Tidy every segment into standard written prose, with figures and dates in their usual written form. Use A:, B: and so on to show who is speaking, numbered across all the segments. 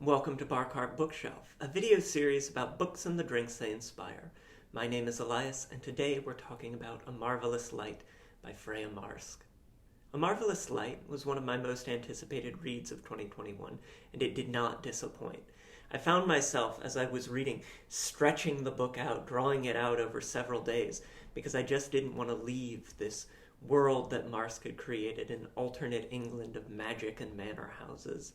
A: Welcome to Bar Cart Bookshelf, a video series about books and the drinks they inspire. My name is Elias, and today we're talking about A Marvellous Light by Freya Marske. A Marvellous Light was one of my most anticipated reads of 2021, and it did not disappoint. I found myself, as I was reading, stretching the book out, drawing it out over several days, because I just didn't want to leave this world that Marske had created, an alternate England of magic and manor houses.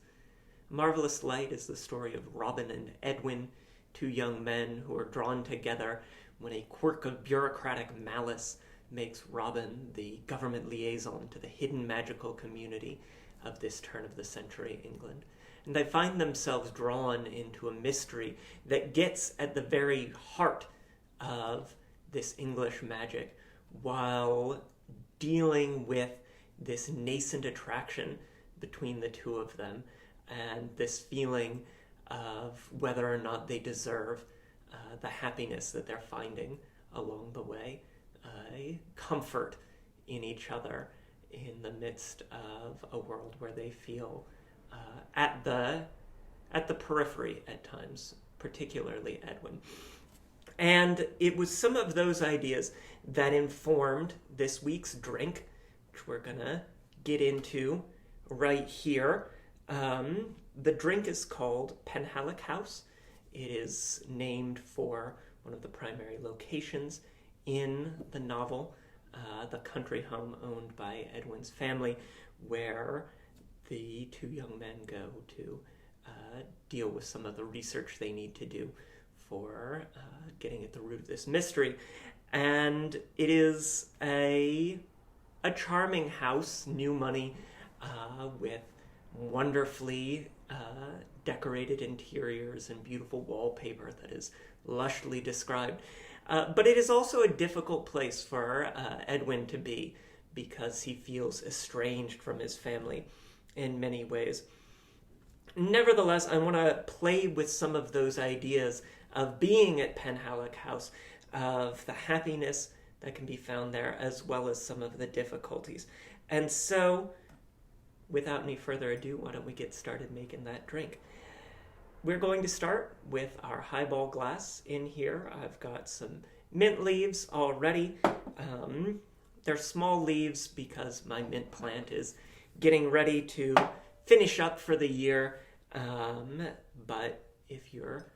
A: A Marvellous Light is the story of Robin and Edwin, two young men who are drawn together when a quirk of bureaucratic malice makes Robin the government liaison to the hidden magical community of this turn-of-the-century England. And they find themselves drawn into a mystery that gets at the very heart of this English magic while dealing with this nascent attraction between the two of them and this feeling of whether or not they deserve the happiness that they're finding along the way, comfort in each other in the midst of a world where they feel at the periphery at times, particularly Edwin. And it was some of those ideas that informed this week's drink, which we're gonna get into right here. The drink is called Penhallick House. It is named for one of the primary locations in the novel, the country home owned by Edwin's family, where the two young men go to deal with some of the research they need to do for getting at the root of this mystery. And it is a charming house, new money, with wonderfully decorated interiors and beautiful wallpaper that is lushly described. But it is also a difficult place for Edwin to be because he feels estranged from his family in many ways. Nevertheless, I want to play with some of those ideas of being at Penhallick House, of the happiness that can be found there, as well as some of the difficulties. And so, without any further ado, why don't we get started making that drink? We're going to start with our highball glass in here. I've got some mint leaves already. They're small leaves because my mint plant is getting ready to finish up for the year. But if you're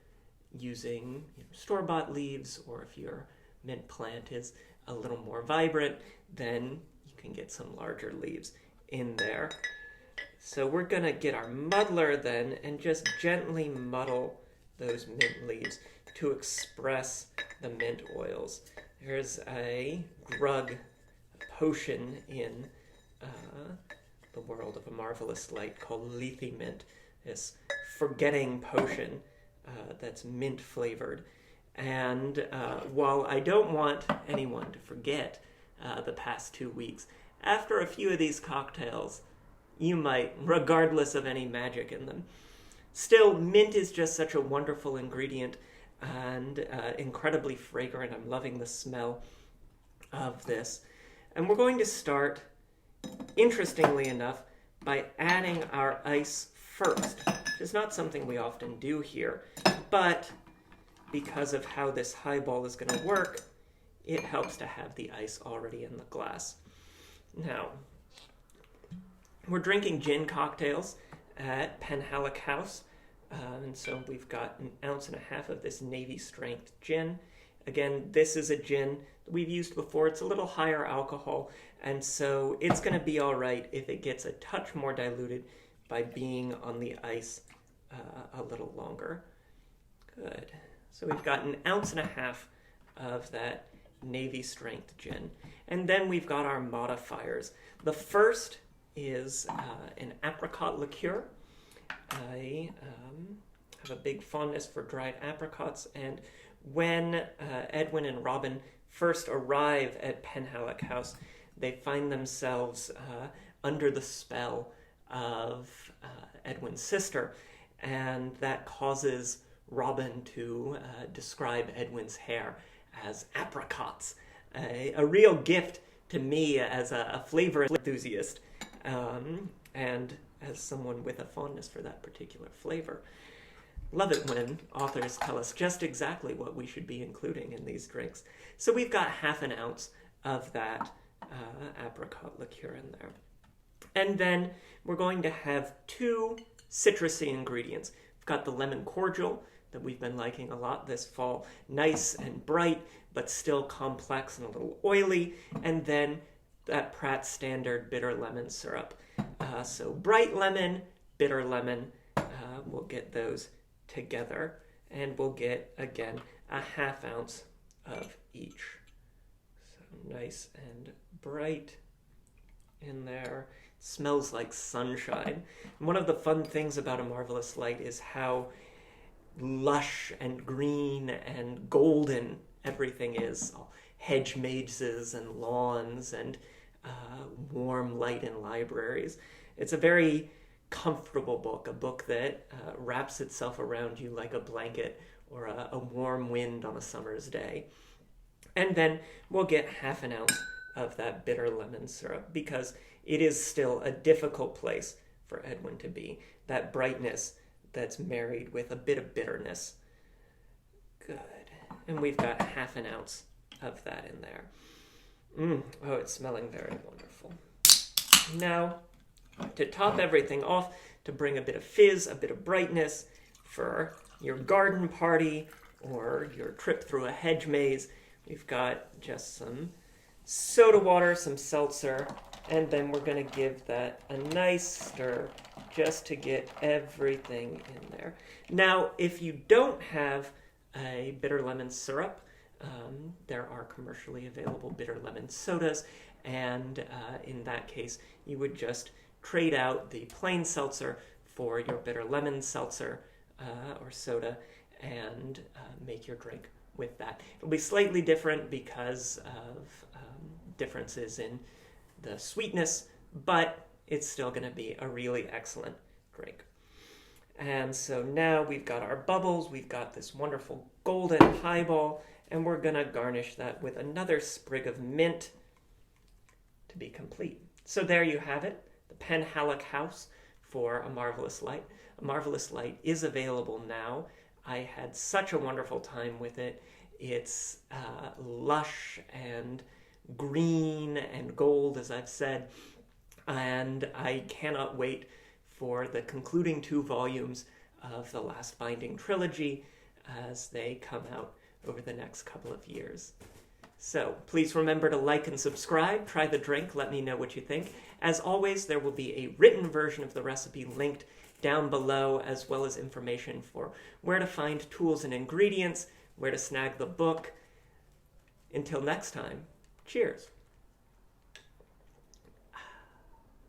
A: using store-bought leaves, or if your mint plant is a little more vibrant, then you can get some larger leaves in there. So we're going to get our muddler then and just gently muddle those mint leaves to express the mint oils. There's a drug potion in the world of A Marvellous Light called Lethe Mint, this forgetting potion that's mint flavored. And while I don't want anyone to forget the past 2 weeks, after a few of these cocktails, you might, regardless of any magic in them. Still, mint is just such a wonderful ingredient and incredibly fragrant. I'm loving the smell of this. And we're going to start, interestingly enough, by adding our ice first, which is not something we often do here, but because of how this highball is going to work, it helps to have the ice already in the glass. Now, we're drinking gin cocktails at Penhallick House, and so we've got 1.5 ounces of this Navy strength gin. Again, this is a gin that we've used before. It's a little higher alcohol, and so it's going to be all right if it gets a touch more diluted by being on the ice a little longer. Good. So we've got 1.5 ounces of that Navy strength gin. And then we've got our modifiers. The first is an apricot liqueur. I have a big fondness for dried apricots, and when Edwin and Robin first arrive at Penhallick House, they find themselves under the spell of Edwin's sister, and that causes Robin to describe Edwin's hair as apricots, a real gift to me as a flavor enthusiast. And as someone with a fondness for that particular flavor. Love it when authors tell us just exactly what we should be including in these drinks. So we've got half an ounce of that apricot liqueur in there. And then we're going to have 2 citrusy ingredients. We've got the lemon cordial that we've been liking a lot this fall. Nice and bright, but still complex and a little oily. And then that Pratt Standard bitter lemon syrup. So bright lemon, bitter lemon, we'll get those together. And we'll get, again, a half ounce of each. So nice and bright in there. Smells like sunshine. And one of the fun things about A Marvellous Light is how lush and green and golden everything is. Hedge mazes and lawns and warm light in libraries. It's a very comfortable book, a book that wraps itself around you like a blanket or a warm wind on a summer's day. And then we'll get half an ounce of that bitter lemon syrup because it is still a difficult place for Edwin to be. That brightness that's married with a bit of bitterness. Good. And we've got half an ounce of that in there. Oh, it's smelling very wonderful. Now, to top everything off, to bring a bit of fizz, a bit of brightness for your garden party or your trip through a hedge maze, we've got just some soda water, some seltzer, and then we're going to give that a nice stir just to get everything in there. Now, if you don't have a bitter lemon syrup, there are commercially available bitter lemon sodas, and in that case, you would just trade out the plain seltzer for your bitter lemon seltzer or soda and make your drink with that. It'll be slightly different because of differences in the sweetness, but it's still going to be a really excellent drink. And so now we've got our bubbles, we've got this wonderful golden highball, and we're going to garnish that with another sprig of mint to be complete. So there you have it, the Penhallick House for A Marvellous Light. A Marvellous Light is available now. I had such a wonderful time with it. It's lush and green and gold, as I've said, and I cannot wait for the concluding 2 volumes of the Last Binding trilogy as they come out over the next couple of years. So please remember to like and subscribe, try the drink, let me know what you think. As always, there will be a written version of the recipe linked down below, as well as information for where to find tools and ingredients, where to snag the book. Until next time, cheers.